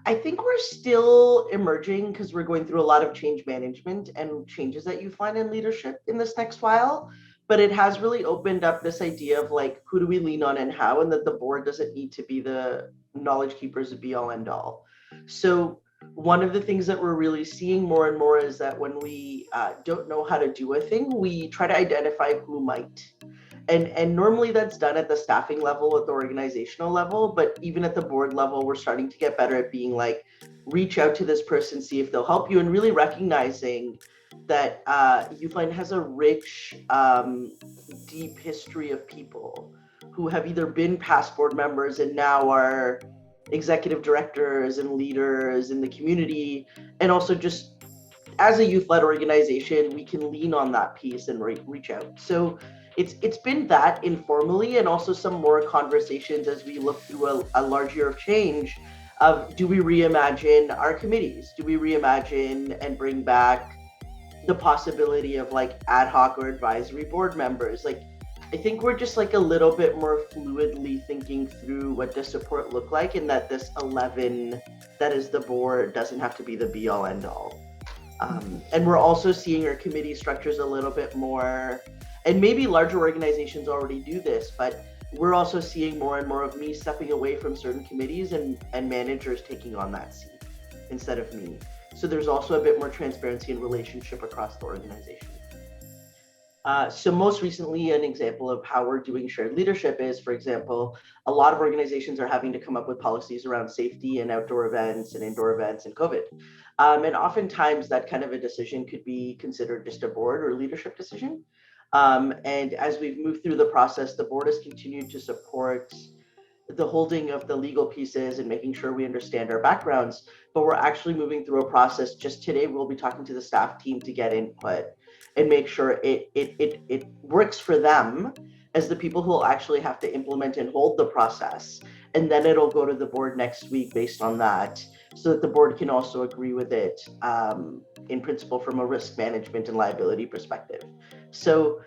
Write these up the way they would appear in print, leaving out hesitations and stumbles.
I think we're still emerging because we're going through a lot of change management and changes at Youth Line and leadership in this next while. But it has really opened up this idea of like, who do we lean on and how, and that the board doesn't need to be the knowledge keepers to be all end all. So one of the things that we're really seeing more and more is that when we don't know how to do a thing, we try to identify who might. And normally that's done at the staffing level, at the organizational level, but even at the board level, we're starting to get better at being like, reach out to this person, see if they'll help you, and really recognizing that Youthline has a rich, deep history of people who have either been past board members and now are executive directors and leaders in the community, and also just as a youth-led organization, we can lean on that piece and reach out. So it's been that informally, and also some more conversations as we look through a large year of change of, do we reimagine our committees? Do we reimagine and bring back the possibility of like ad hoc or advisory board members? Like, I think we're just like a little bit more fluidly thinking through what does support look like, and that this 11 that is the board doesn't have to be the be all end all. And we're also seeing our committee structures a little bit more, and maybe larger organizations already do this, but we're also seeing more and more of me stepping away from certain committees and managers taking on that seat instead of me. So there's also a bit more transparency and relationship across the organization. So most recently, an example of how we're doing shared leadership is, for example, a lot of organizations are having to come up with policies around safety and outdoor events and indoor events and COVID. And oftentimes that kind of a decision could be considered just a board or leadership decision. And as we've moved through the process, the board has continued to support the holding of the legal pieces and making sure we understand our backgrounds, but we're actually moving through a process. Just today, we'll be talking to the staff team to get input and make sure it works for them as the people who will actually have to implement and hold the process. And then it'll go to the board next week based on that, so that the board can also agree with it in principle from a risk management and liability perspective. So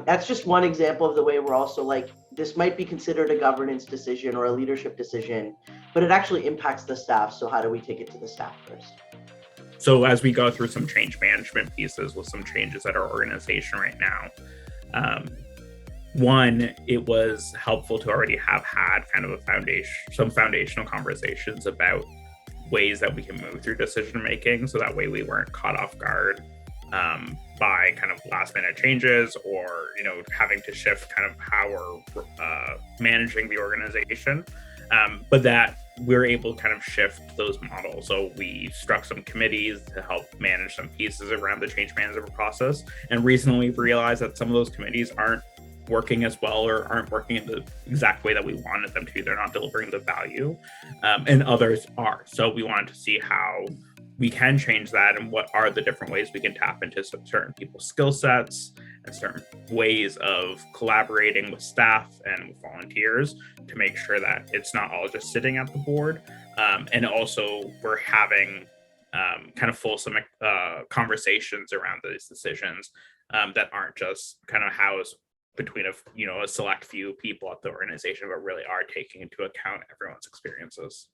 that's just one example of the way we're also like, this might be considered a governance decision or a leadership decision, but it actually impacts the staff. So how do we take it to the staff first? So as we go through some change management pieces with some changes at our organization right now, one, it was helpful to already have had kind of some foundational conversations about ways that we can move through decision making, so that way we weren't caught off guard by kind of last minute changes, or having to shift kind of how we're managing the organization, but that we're able to kind of shift those models. So we struck some committees to help manage some pieces around the change management process, and recently we've realized that some of those committees aren't working as well, or aren't working in the exact way that we wanted them to. They're not delivering the value, and others are. So we wanted to see how we can change that, and what are the different ways we can tap into certain people's skill sets and certain ways of collaborating with staff and with volunteers to make sure that it's not all just sitting at the board. And also we're having kind of fulsome conversations around these decisions that aren't just kind of housed between a select few people at the organization, but really are taking into account everyone's experiences.